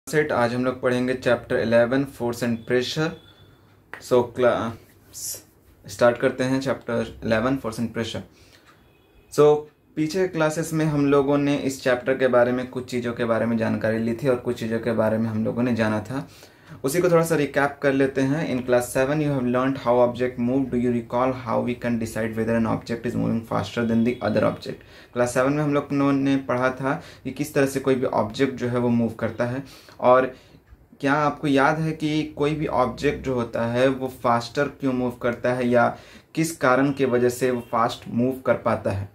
Set आज हम लोग पढ़ेंगे chapter 11 force and pressure. So class start करते हैं चैप्टर 11 फोर्स एंड प्रेशर। सो पीछे क्लासेस में हम लोगों ने इस चैप्टर के बारे में कुछ चीज़ों के बारे में जानकारी ली थी और कुछ चीज़ों के बारे में हम लोगों ने जाना था। उसी को थोड़ा सा रिकैप कर लेते हैं। In class 7 you have learned how object move. Do you recall how we can decide whether an object is moving faster than the other object. Class 7 में हम लोग ने पढ़ा था कि किस तरह से कोई भी ऑब्जेक्ट जो है वो मूव करता है। और क्या आपको याद है कि कोई भी ऑब्जेक्ट जो होता है वो फास्टर क्यों मूव करता है या किस कारण की वजह से वो फास्ट मूव कर पाता है।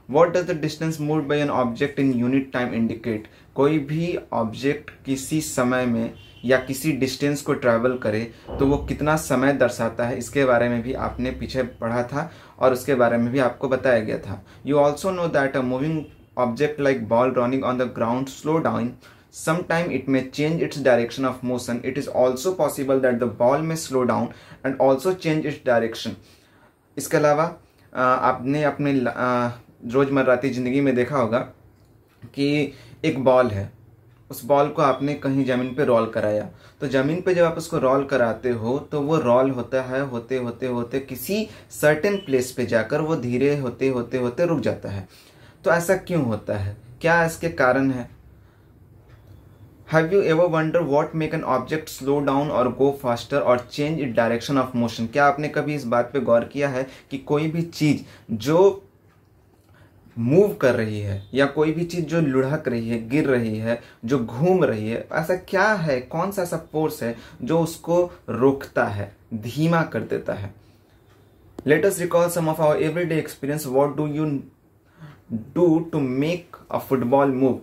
What does the distance moved by an object in unit time indicate? कोई भी ऑब्जेक्ट किसी समय में या किसी डिस्टेंस को ट्रैवल करे तो वो कितना समय दर्शाता है, इसके बारे में भी आपने पीछे पढ़ा था और उसके बारे में भी आपको बताया गया था। You also know that a moving object like ball running on the ground slow down. Sometime it may change its direction of motion. It is also possible that the ball may slow down and also change its direction. इसके अलावा आपने अपने रोज़मर्रा की ज़िंदगी में देखा होगा कि एक बॉल है, उस बॉल को आपने कहीं ज़मीन पे रोल कराया, तो ज़मीन पे जब आप उसको रोल कराते हो तो वो रोल होता है होते होते होते किसी सर्टेन प्लेस पे जाकर वो धीरे होते होते होते रुक जाता है। तो ऐसा क्यों होता है, क्या इसके कारण है? Have you ever wondered what make an object slow down or go faster or change its direction of motion? क्या आपने कभी इस बात पे गौर किया है कि कोई भी चीज़ जो मूव कर रही है या कोई भी चीज़ जो लुढ़क रही है, गिर रही है, जो घूम रही है, ऐसा क्या है, कौन सा ऐसा फोर्स है जो उसको रोकता है, धीमा कर देता है? Let us recall some of our everyday experience. What do you do to make a football move?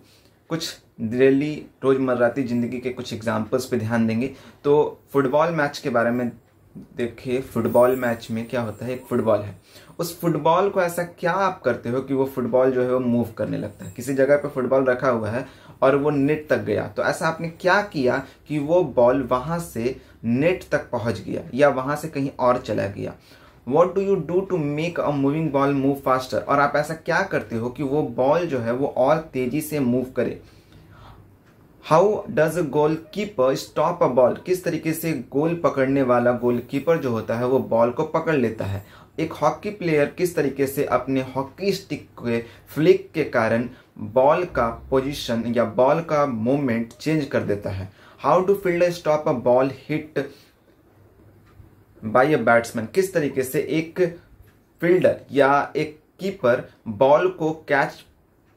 कुछ डेली रोज़मर्रा की ज़िंदगी के कुछ एग्जाम्पल्स पे ध्यान देंगे। तो फुटबॉल मैच के बारे में देखिए। फुटबॉल मैच में क्या होता है, एक फुटबॉल है, उस फुटबॉल को ऐसा क्या आप करते हो कि वो फुटबॉल जो है वो मूव करने लगता है। किसी जगह पे फुटबॉल रखा हुआ है और वो नेट तक गया, तो ऐसा आपने क्या किया कि वो बॉल वहाँ से नेट तक पहुँच गया या वहाँ से कहीं और चला गया। What do you do to make a moving ball move faster? और आप ऐसा क्या करते हो कि वो बॉल जो है वो और तेजी से मूव करे। How does a goalkeeper stop a ball? किस तरीके से गोल पकड़ने वाला गोलकीपर जो होता है वो बॉल को पकड़ लेता है। एक हॉकी प्लेयर किस तरीके से अपने हॉकी स्टिक के फ्लिक के कारण बॉल का पोजीशन या बॉल का मूवमेंट चेंज कर देता है। How do fielders stop a ball hit by a batsman? किस तरीके से एक फील्डर या एक कीपर बॉल को कैच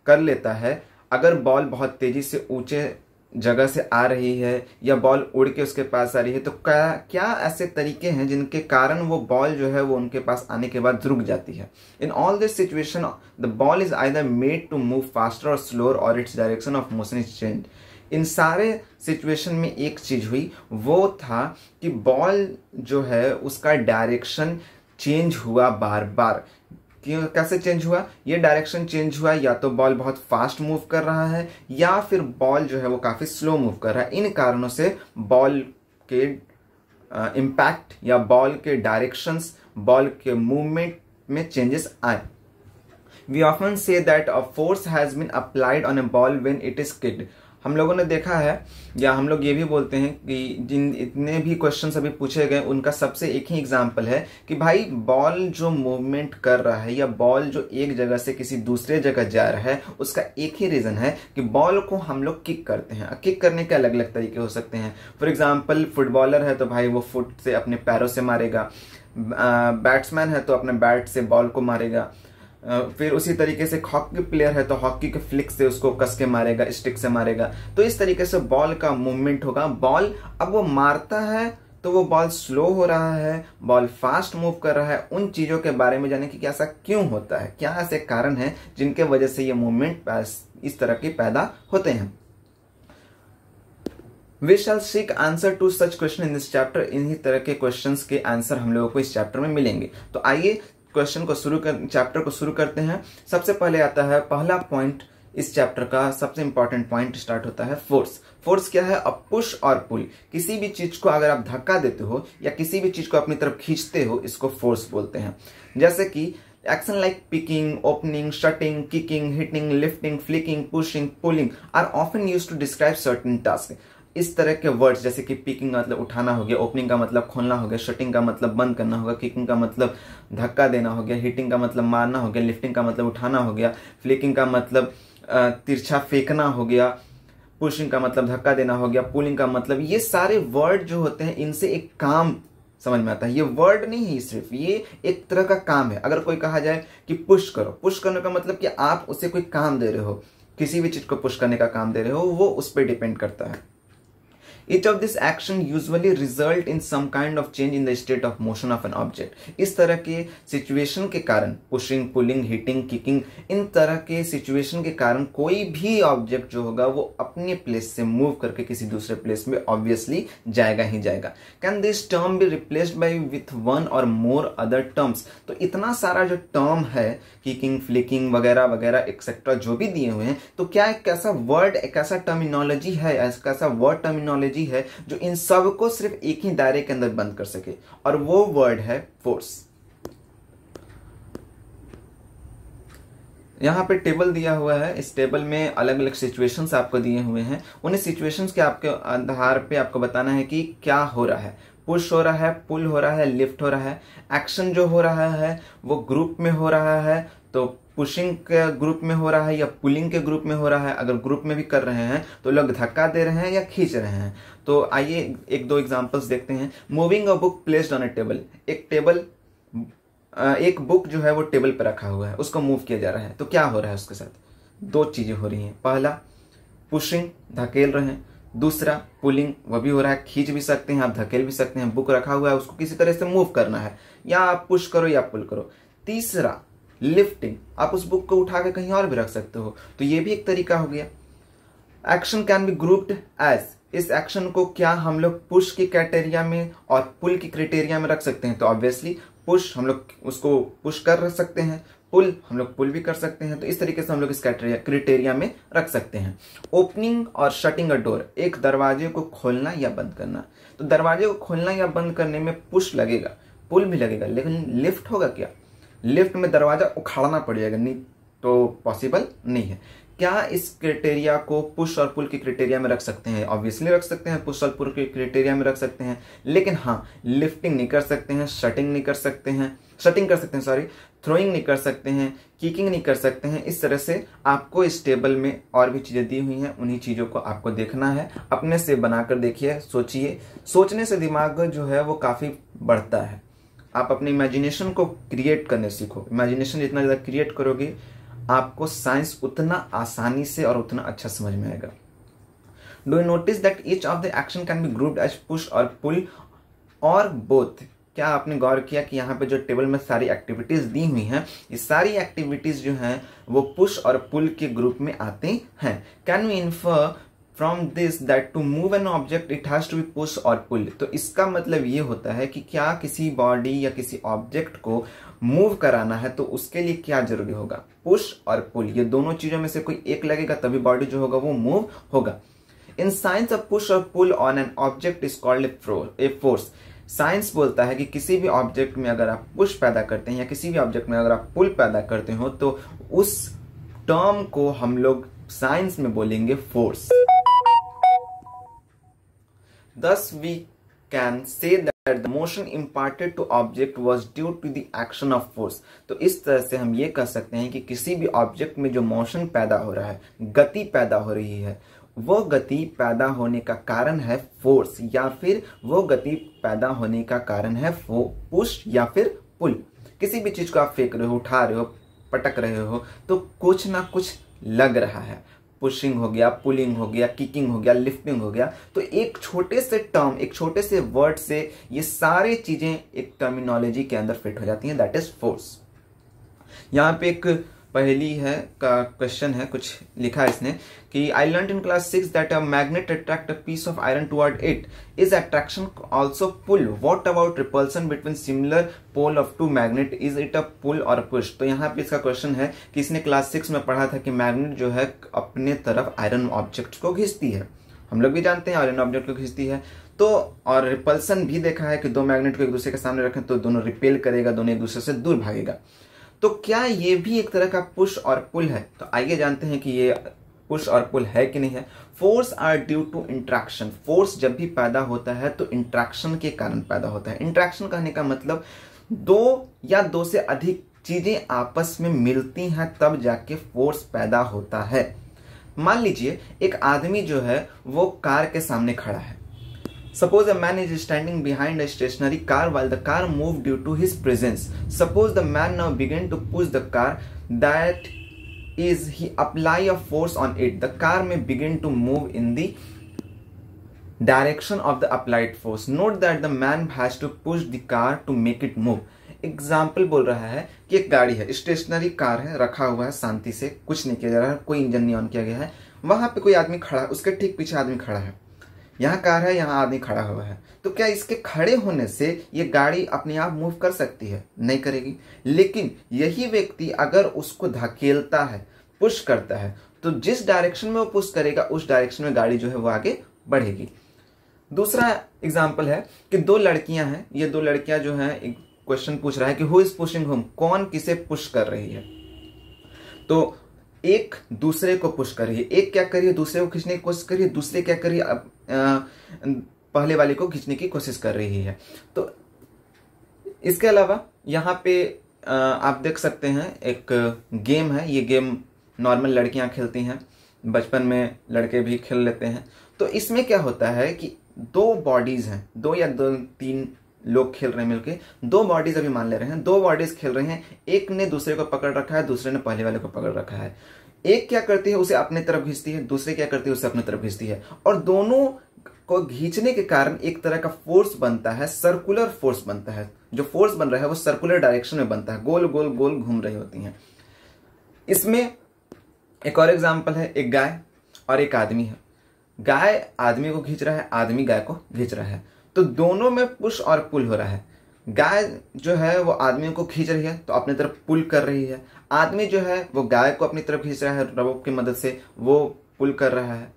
कर लेता है अगर बॉल बहुत तेजी से ऊंचे जगह से आ रही है या बॉल उड़ के उसके पास आ रही है। तो क्या ऐसे तरीके हैं जिनके कारण वो बॉल जो है वो उनके पास आने के बाद रुक जाती है। In all this situation the ball is either made to move faster और स्लोअर और its direction of motion is change. इन सारे सिचुएशन में एक चीज हुई, वो था कि बॉल जो है उसका डायरेक्शन चेंज हुआ बार बार। क्यों, कैसे चेंज हुआ? ये डायरेक्शन चेंज हुआ या तो बॉल बहुत फास्ट मूव कर रहा है या फिर बॉल जो है वो काफी स्लो मूव कर रहा है। इन कारणों से बॉल के इम्पैक्ट या बॉल के डायरेक्शंस, बॉल के मूवमेंट में चेंजेस आए। We often see that a force has been applied on a ball when it is kicked. हम लोगों ने देखा है या हम लोग ये भी बोलते हैं कि जिन इतने भी क्वेश्चंस अभी पूछे गए उनका सबसे एक ही एग्जांपल है कि भाई बॉल जो मूवमेंट कर रहा है या बॉल जो एक जगह से किसी दूसरे जगह जा रहा है, उसका एक ही रीजन है कि बॉल को हम लोग किक करते हैं। किक करने के अलग अलग तरीके हो सकते हैं। फॉर एग्जाम्पल फुटबॉलर है तो भाई वो फुट से अपने पैरों से मारेगा, बैट्समैन है तो अपने बैट से बॉल को मारेगा, फिर उसी तरीके से हॉकी प्लेयर है तो हॉकी के फ्लिक से उसको कस के मारेगा, स्टिक से मारेगा। तो इस तरीके से बॉल का मूवमेंट होगा। बॉल अब वो मारता है तो वो बॉल स्लो हो रहा है, बॉल फास्ट मूव कर रहा है। उन चीजों के बारे में जाने कि ऐसा क्यों होता है, क्या ऐसे कारण हैं जिनके वजह से ये मूवमेंट इस तरह के पैदा होते हैं। We shall seek answer to such question in this chapter. इन्हीं तरह के क्वेश्चंस के आंसर हम लोगों को इस चैप्टर में मिलेंगे। तो आइए चैप्टर को शुरू करते हैं। सबसे पहले आता है पहला पॉइंट इस चैप्टर का, सबसे इंपॉर्टेंट पॉइंट स्टार्ट होता है फोर्स। फोर्स क्या है? अब पुश और पुल। किसी भी चीज को अगर आप धक्का देते हो या किसी भी चीज को अपनी तरफ खींचते हो, इसको फोर्स बोलते हैं। जैसे कि action like picking, opening, shutting, kicking, hitting, lifting, flicking, pushing, pulling are often used to describe certain task. इस तरह के वर्ड्स जैसे कि पिकिंग का मतलब उठाना हो गया, ओपनिंग का मतलब खोलना हो गया, शटिंग का मतलब बंद करना होगा, किकिंग का मतलब धक्का देना हो गया, हिटिंग का मतलब मारना हो गया, लिफ्टिंग का मतलब उठाना हो गया, फ्लिकिंग का मतलब तिरछा फेंकना हो गया, पुशिंग का मतलब धक्का देना हो गया, पुलिंग का मतलब, ये सारे वर्ड जो होते हैं इनसे एक काम समझ में आता है। ये वर्ड नहीं है सिर्फ, ये एक तरह का काम है। अगर कोई कहा जाए कि पुश करो, पुश करने का मतलब कि आप उसे कोई काम दे रहे हो, किसी भी चीज को पुश करने का काम दे रहे हो, वो उस पर डिपेंड करता है। Each of this action usually result in some kind of change in the state of motion of an object. इस तरह के सिचुएशन के कारण, पुशिंग, पुलिंग, हिटिंग, किकिंग, इन तरह के सिचुएशन के कारण कोई भी ऑब्जेक्ट जो होगा वो अपने प्लेस से मूव करके किसी दूसरे प्लेस में ऑब्वियसली जाएगा ही जाएगा। Can this term be replaced by with one और मोर अदर टर्म्स? तो इतना सारा जो टर्म है, किकिंग, फ्लिकिंग वगैरह वगैरह एक्सेट्रा जो भी दिए हुए हैं, तो क्या एक ऐसा वर्ड, एक ऐसा टर्मिनोलॉजी है, ऐसा वर्ड टर्मिनोलॉजी है जो इन सब को सिर्फ एक ही दायरे के अंदर बंद कर सके, और वो वर्ड है फोर्स। यहां पे टेबल दिया हुआ है, इस टेबल में अलग अलग सिचुएशंस आपको दिए हुए हैं। उन्हें सिचुएशंस के आपके आधार पे आपको बताना है कि क्या हो रहा है। पुश हो रहा है, पुल हो रहा है, लिफ्ट हो रहा है। एक्शन जो हो रहा है वो ग्रुप में हो रहा है, तो पुशिंग के ग्रुप में हो रहा है या पुलिंग के ग्रुप में हो रहा है। अगर ग्रुप में भी कर रहे हैं तो लोग धक्का दे रहे हैं या खींच रहे हैं। तो आइए एक दो एग्जांपल्स देखते हैं। Moving a book placed on a table, एक बुक जो है वो टेबल पर रखा हुआ है, उसको मूव किया जा रहा है, तो क्या हो रहा है उसके साथ? दो चीजें हो रही हैं। पहला पुशिंग, धकेल रहे हैं। दूसरा पुलिंग, वह भी हो रहा है, खींच भी सकते हैं आप, धकेल भी सकते हैं। बुक रखा हुआ है, उसको किसी तरह से मूव करना है, या आप पुश करो या पुल करो। तीसरा लिफ्टिंग, आप उस बुक को उठा के कहीं और भी रख सकते हो, तो ये भी एक तरीका हो गया। Action can be grouped as, इस एक्शन को क्या हम लोग पुश की क्राइटेरिया में और पुल की क्राइटेरिया में रख सकते हैं? तो ऑब्वियसली पुश हम लोग उसको पुश कर सकते हैं, पुल हम लोग पुल भी कर सकते हैं। तो इस तरीके से हम लोग इस क्राइटेरिया में रख सकते हैं। ओपनिंग और शटिंग अ डोर, एक दरवाजे को खोलना या बंद करना। तो दरवाजे को खोलना या बंद करने में पुश लगेगा, पुल भी लगेगा, लेकिन लिफ्ट होगा क्या? लिफ्ट में दरवाजा उखाड़ना पड़ेगा, नहीं तो पॉसिबल नहीं है। क्या इस क्राइटेरिया को पुश और पुल के क्राइटेरिया में रख सकते हैं? ऑब्वियसली रख सकते हैं, पुश और पुल के क्राइटेरिया में रख सकते हैं। लेकिन हाँ, लिफ्टिंग नहीं कर सकते हैं, शटिंग नहीं कर सकते हैं, शटिंग कर सकते हैं सॉरी, थ्रोइंग नहीं कर सकते हैं, किकिंग नहीं कर सकते हैं। इस तरह से आपको इस टेबल में और भी चीजें दी हुई हैं, उन्हीं चीजों को आपको देखना है, अपने से बनाकर देखिए, सोचिए। सोचने से दिमाग जो है वो काफी बढ़ता है। आप अपने इमेजिनेशन को क्रिएट करने सीखो। इमेजिनेशन जितना ज़्यादा क्रिएट करोगे, आपको साइंस उतना आसानी से और उतना अच्छा समझ में आएगा। Do you notice that each of the action can be grouped as push or pull और बोथ? क्या आपने गौर किया कि यहाँ पे जो टेबल में सारी एक्टिविटीज दी हुई हैं, ये सारी एक्टिविटीज जो हैं वो पुश और पुल के ग्रुप में आते हैं। Can we infer from this that to move an object it has to be push or pull? तो इसका मतलब ये होता है कि क्या किसी बॉडी या किसी ऑब्जेक्ट को मूव कराना है तो उसके लिए क्या जरूरी होगा? पुश और पुल, ये दोनों चीजों में से कोई एक लगेगा तभी बॉडी जो होगा वो मूव होगा। In science of push or pull on an object is called a force. Science बोलता है कि किसी भी ऑब्जेक्ट में अगर आप पुश पैदा करते हैं या किसी भी ऑब्जेक्ट में अगर आप पुल पैदा करते हो तो उस टर्म को हम लोग साइंस में बोलेंगे force. Thus we can say that the motion imparted to object was due to the action of force। तो इस तरह से हम ये कह सकते हैं कि किसी भी ऑब्जेक्ट में जो मोशन पैदा हो रहा है, गति पैदा हो रही है, वो गति पैदा होने का कारण है फोर्स, या फिर वो गति पैदा होने का कारण है पुश या फिर पुल। किसी भी चीज को आप फेंक रहे हो, उठा रहे हो, पटक रहे हो, तो कुछ ना कुछ लग रहा है। पुशिंग हो गया, पुलिंग हो गया, किकिंग हो गया, लिफ्टिंग हो गया। तो एक छोटे से टर्म, एक छोटे से वर्ड से ये सारी चीजें एक टर्मिनोलॉजी के अंदर फिट हो जाती हैं, दैट इज फोर्स। यहाँ पे एक पहेली है का क्वेश्चन है, कुछ लिखा है इसने कि I learn in class 6 that a magnet attract a piece of iron toward it, is attraction also pull? What about repulsion between similar pole of two magnet, is it a pull और push? तो यहाँ पे इसका question है कि इसने class 6 में पढ़ा था कि मैग्नेट जो है अपने तरफ आयरन ऑब्जेक्ट को खींचती है, हम लोग भी जानते हैं आयरन ऑब्जेक्ट को खींचती है। तो और रिपल्सन भी देखा है कि दो मैग्नेट को एक दूसरे के सामने रखें तो दोनों रिपेल करेगा, दोनों एक दूसरे से दूर भागेगा। तो क्या ये भी एक तरह का पुश और पुल है? तो आइए जानते हैं कि ये पुश और पुल है कि नहीं है। Force are due to interaction. Force जब भी पैदा होता है तो इंट्रैक्शन के कारण पैदा होता है। इंट्रैक्शन कहने का मतलब दो या दो से अधिक चीजें आपस में मिलती हैं तब जाके फोर्स पैदा होता है। मान लीजिए एक आदमी जो है वो कार के सामने खड़ा है। Suppose a man is standing behind a stationary car while the car moved due to his presence. Suppose the man now begin to push the car, that is, he apply a force on it. The car may begin to move in the direction of the applied force. Note that the man has to push the car to make it move. Example बोल रहा है कि एक गाड़ी है, stationery car है, रखा हुआ है शांति से, कुछ नहीं किया जा रहा है, कोई इंजन नहीं ऑन किया गया है। वहां पे कोई आदमी खड़ा है, उसके ठीक पीछे आदमी खड़ा है। यहाँ कार है, यहाँ आदमी खड़ा हुआ है। तो क्या इसके खड़े होने से ये गाड़ी अपने आप मूव कर सकती है? नहीं करेगी। लेकिन यही व्यक्ति अगर उसको धकेलता है, पुश करता है, तो जिस डायरेक्शन में वो पुश करेगा उस डायरेक्शन में गाड़ी जो है वो आगे बढ़ेगी। दूसरा एग्जाम्पल है कि दो लड़कियां हैं। ये दो लड़कियां जो हैं, एक क्वेश्चन पूछ रहा है कि हु इज पुशिंग हुम, कौन किसे पुश कर रही है। तो एक दूसरे को पुश कर रही है, एक क्या कर रही है, दूसरे को खींचने की कोशिश कर रही है, दूसरे क्या कर रही है, पहले वाले को खींचने की कोशिश कर रही है। तो इसके अलावा यहाँ पे आप देख सकते हैं एक गेम है। ये गेम नॉर्मल लड़कियां खेलती हैं, बचपन में लड़के भी खेल लेते हैं। तो इसमें क्या होता है कि दो बॉडीज हैं, दो या दो तीन लोग खेल रहे हैं मिलके। दो बॉडीज अभी मान ले रहे हैं, दो बॉडीज खेल रहे हैं। एक ने दूसरे को पकड़ रखा है, दूसरे ने पहले वाले को पकड़ रखा है। एक क्या करती है, उसे अपने तरफ खींचती है, दूसरे क्या करती है, उसे अपने तरफ खींचती है। और दोनों को खींचने के कारण एक तरह का फोर्स बनता है, सर्कुलर फोर्स बनता है। जो फोर्स बन रहा है वो सर्कुलर डायरेक्शन में बनता है, गोल गोल गोल घूम रही होती हैं। इसमें एक और एग्जाम्पल है, एक गाय और एक आदमी है। गाय आदमी को खींच रहा है, आदमी गाय को खींच रहा है। तो दोनों में पुश और पुल हो रहा है। गाय जो है वो आदमी को खींच रही है तो अपनी तरफ पुल कर रही है। आदमी जो है वो गाय को अपनी तरफ खींच रहा है, रोप की मदद से वो पुल कर रहा है।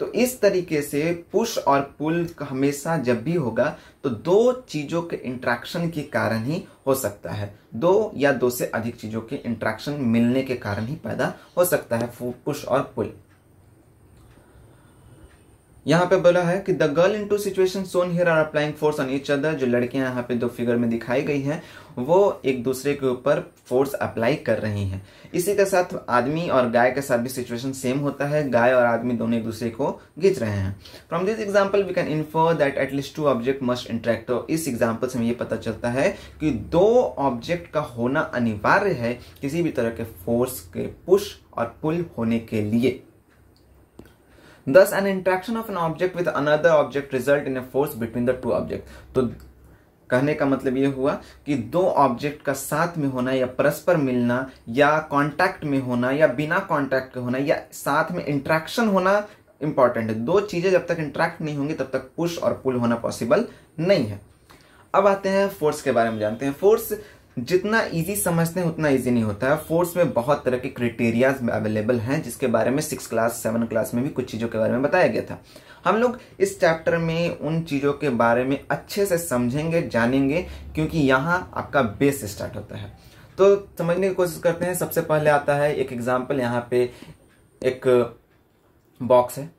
तो इस तरीके से पुश और पुल हमेशा जब भी होगा तो दो चीजों के इंट्रैक्शन के कारण ही हो सकता है। दो या दो से अधिक चीजों के इंट्रैक्शन मिलने के कारण ही पैदा हो सकता है पुश और पुल। यहाँ पे बोला है कि the girl in two situation shown here are applying force on each other. जो लड़कियां यहाँ पे दो फिगर में दिखाई गई हैं वो एक दूसरे के ऊपर फोर्स अप्लाई कर रही हैं। इसी के साथ आदमी और गाय के साथ भी सिचुएशन सेम होता है। गाय और आदमी दोनों एक दूसरे को खींच रहे हैं। From this example we can infer that at least two object must interact. तो इस एग्जाम्पल से हमें ये पता चलता है कि दो ऑब्जेक्ट का होना अनिवार्य है किसी भी तरह के फोर्स के पुश और पुल होने के लिए। Thus, an interaction of an object with another object result in a force between the two objects. तो कहने का मतलब ये हुआ कि दो ऑब्जेक्ट का साथ में होना या परस्पर मिलना या कांटेक्ट में होना या बिना कांटेक्ट के होना या साथ में इंटरेक्शन होना इंपॉर्टेंट है। दो चीजें जब तक इंटरेक्ट नहीं होंगी तब तक पुश और पुल होना पॉसिबल नहीं है। अब आते हैं फोर्स के बारे में जानते हैं। फोर्स जितना इजी समझते हैं उतना इजी नहीं होता है। फोर्स में बहुत तरह के क्राइटेरियाज अवेलेबल हैं जिसके बारे में 6 क्लास 7 क्लास में भी कुछ चीजों के बारे में बताया गया था। हम लोग इस चैप्टर में उन चीजों के बारे में अच्छे से समझेंगे, जानेंगे, क्योंकि यहाँ आपका बेस स्टार्ट होता है। तो समझने की कोशिश करते हैं। सबसे पहले आता है एक एग्जाम्पल। यहाँ पे एक बॉक्स है।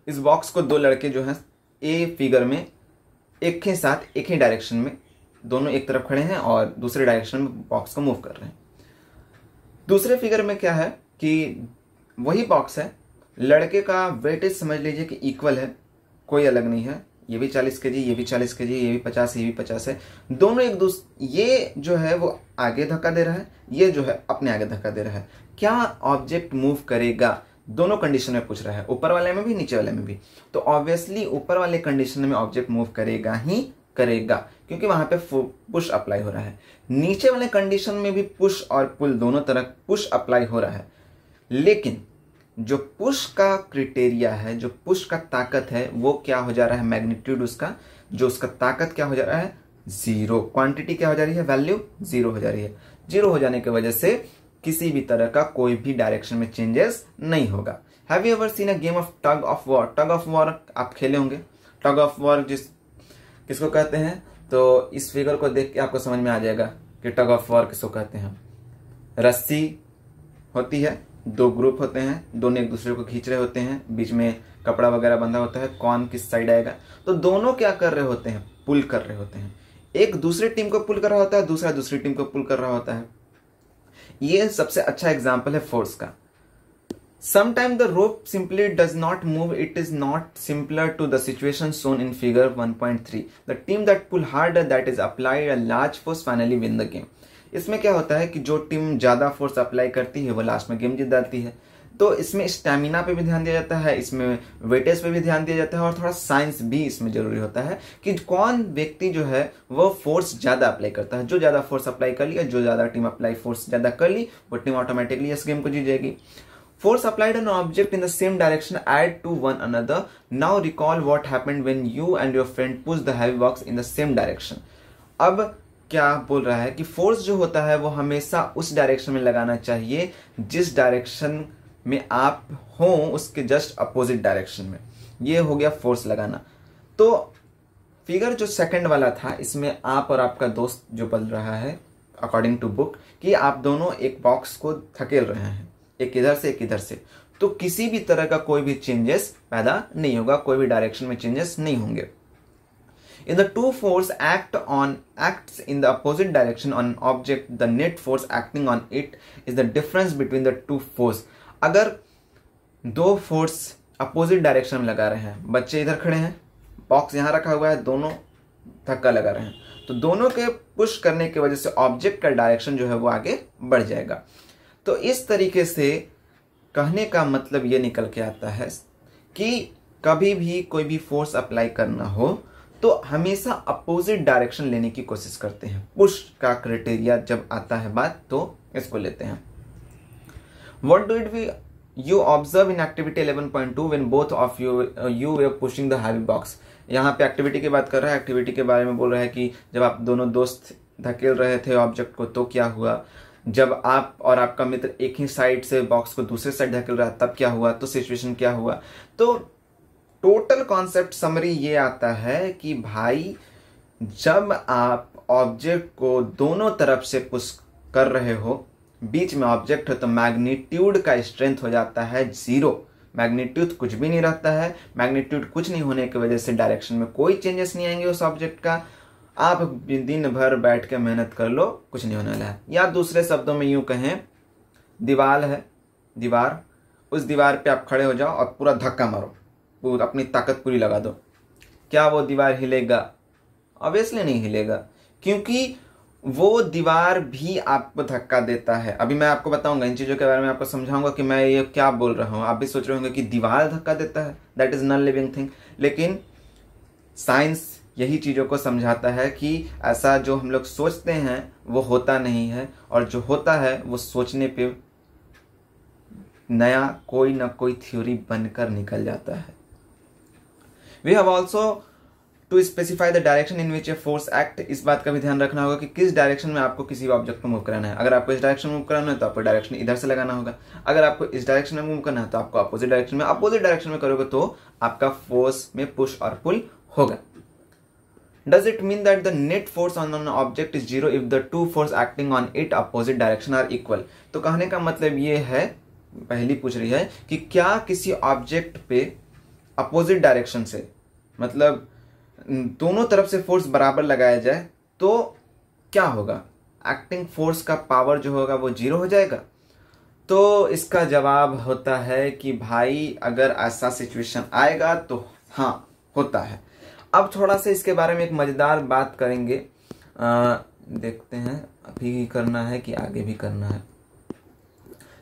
इस बॉक्स को दो लड़के जो है ए फिगर में एक ही साथ एक ही डायरेक्शन में दोनों एक तरफ खड़े हैं और दूसरे डायरेक्शन में बॉक्स को मूव कर रहे हैं। दूसरे फिगर में क्या है कि वही बॉक्स है, लड़के का वेटेज समझ लीजिए कि इक्वल है, कोई अलग नहीं है। ये भी 40 केजी, ये भी 40 केजी, ये भी 50, ये भी 50 है। दोनों एक दूसरे, ये जो है वो आगे धक्का दे रहा है, ये जो है अपने आगे धक्का दे रहा है। क्या ऑब्जेक्ट मूव करेगा? दोनों कंडीशन में पूछ रहा है, ऊपर वाले में भी नीचे वाले में भी। तो ऑब्वियसली ऊपर वाले कंडीशन में ऑब्जेक्ट मूव करेगा ही करेगा, क्योंकि वहां पे पुश अप्लाई हो रहा है। नीचे वाले कंडीशन में भी पुश और पुल दोनों तरह पुश अप्लाई हो रहा है। लेकिन जो पुश का क्राइटेरिया है, जो पुश का ताकत है, वो क्या हो जा रहा है? मैग्नीट्यूड उसका, जो उसका ताकत क्या हो जा रहा है? 0। क्वांटिटी क्या हो जा रही है? वैल्यू 0 हो जा रही है। 0 हो जाने की वजह से किसी भी तरह का कोई भी डायरेक्शन में चेंजेस नहीं होगा। Have you ever seen a game of tug of war? Tug of war आप खेले होंगे। टग ऑफ वॉर किसको कहते हैं? तो इस फिगर को देख के आपको समझ में आ जाएगा कि टग ऑफ वॉर किसको कहते हैं। रस्सी होती है, दो ग्रुप होते हैं, दोनों एक दूसरे को खींच रहे होते हैं, बीच में कपड़ा वगैरह बंधा होता है, कौन किस साइड आएगा। तो दोनों क्या कर रहे होते हैं, पुल कर रहे होते हैं। एक दूसरे टीम को पुल कर रहा होता है, दूसरा दूसरी टीम को पुल कर रहा होता है। ये सबसे अच्छा एग्जाम्पल है फोर्स का। Sometimes the rope simply does not move. It is not similar to the situation shown in figure 1.3. The team that pull harder, that is applied a large force, finally win the game. इसमें क्या होता है कि जो team ज्यादा force apply करती है वो लास्ट में गेम जीत जाती है। तो इसमें स्टैमिना पे भी ध्यान दिया जाता है, इसमें वेटेज पे भी ध्यान दिया जाता है, और थोड़ा साइंस भी इसमें जरूरी होता है कि कौन व्यक्ति जो है वो फोर्स ज्यादा अप्लाई करता है। जो ज्यादा फोर्स अप्लाई कर लिया, जो ज्यादा टीम अप्लाई फोर्स ज्यादा कर ली, वो टीम ऑटोमेटिकली इस गेम को जीत जाएगी। Force applied on an object in the same direction add to one another. Now recall what happened when you and your friend push the heavy box in the same direction. अब क्या बोल रहा है कि force जो होता है वो हमेशा उस डायरेक्शन में लगाना चाहिए जिस डायरेक्शन में आप हो, उसके जस्ट अपोजिट डायरेक्शन में। ये हो गया फोर्स लगाना। तो फिगर जो सेकंड वाला था, इसमें आप और आपका दोस्त जो बल रहा है अकॉर्डिंग टू बुक कि आप दोनों एक बॉक्स को धकेल रहे हैं, एक इधर से एक इधर से, तो किसी भी तरह का कोई भी चेंजेस पैदा नहीं होगा, कोई भी डायरेक्शन में चेंजेस नहीं होंगे। If the two force acts in the opposite direction on an object, the net force acting on it is the difference between the two force. अगर दो फोर्स अपोजिट डायरेक्शन में लगा रहे हैं, बच्चे इधर खड़े हैं, बॉक्स यहां रखा हुआ है, दोनों धक्का लगा रहे हैं, तो दोनों के पुश करने की वजह से ऑब्जेक्ट का डायरेक्शन जो है वो आगे बढ़ जाएगा। तो इस तरीके से कहने का मतलब ये निकल के आता है कि कभी भी कोई भी फोर्स अप्लाई करना हो तो हमेशा अपोजिट डायरेक्शन लेने की कोशिश करते हैं। पुश का क्राइटेरिया जब आता है बात तो इसको लेते हैं। What did you observe in activity 11.2 when both of you were pushing the heavy box? यहाँ पे एक्टिविटी की बात कर रहा है, एक्टिविटी के बारे में बोल रहा है कि जब आप दोनों दोस्त धकेल रहे थे ऑब्जेक्ट को तो क्या हुआ, जब आप और आपका मित्र एक ही साइड से बॉक्स को दूसरे साइड धकेल रहा तब क्या हुआ, तो सिचुएशन क्या हुआ। तो टोटल कॉन्सेप्ट समरी ये आता है कि भाई जब आप ऑब्जेक्ट को दोनों तरफ से पुश कर रहे हो, बीच में ऑब्जेक्ट है, तो मैग्नीट्यूड का स्ट्रेंथ हो जाता है 0। मैग्नीट्यूड कुछ भी नहीं रहता है। मैग्नीट्यूड कुछ नहीं होने की वजह से डायरेक्शन में कोई चेंजेस नहीं आएंगे उस ऑब्जेक्ट का। आप दिन भर बैठ के मेहनत कर लो, कुछ नहीं होने वाला है। या दूसरे शब्दों में यूं कहें, दीवार है, दीवार, उस दीवार पे आप खड़े हो जाओ और पूरा धक्का मारो, पूरा अपनी ताकत पूरी लगा दो, क्या वो दीवार हिलेगा? ऑब्वियसली नहीं हिलेगा, क्योंकि वो दीवार भी आपको धक्का देता है। अभी मैं आपको बताऊंगा इन चीजों के बारे में, आपको समझाऊंगा कि मैं ये क्या बोल रहा हूं। आप भी सोच रहे होंगे कि दीवार धक्का देता है, that is non living thing, लेकिन साइंस यही चीजों को समझाता है कि ऐसा जो हम लोग सोचते हैं वो होता नहीं है, और जो होता है वो सोचने पे नया कोई ना कोई थ्योरी बनकर निकल जाता है। We have also to specify the direction in which a force act। इस बात का भी ध्यान रखना होगा कि किस डायरेक्शन में आपको किसी ऑब्जेक्ट को मूव कराना है। अगर आपको इस डायरेक्शन में मूव कराना है तो आपको डायरेक्शन इधर से लगाना होगा। अगर आपको इस डायरेक्शन में मूव करना है तो आपको अपोजिट डायरेक्शन में, अपोजिट डायरेक्शन में करोगे तो आपका फोर्स में पुश और पुल होगा। Does it mean that the net force on an object is 0 if the two force acting on it opposite direction are equal? तो कहने का मतलब ये है, पहली पूछ रही है कि क्या किसी ऑब्जेक्ट पे अपोजिट डायरेक्शन से, मतलब दोनों तरफ से फोर्स बराबर लगाया जाए तो क्या होगा? एक्टिंग फोर्स का पावर जो होगा वो 0 हो जाएगा। तो इसका जवाब होता है कि भाई अगर ऐसा सिचुएशन आएगा तो हाँ होता है। अब थोड़ा सा इसके बारे में एक मजेदार बात करेंगे, देखते हैं अभी करना है कि आगे भी करना है।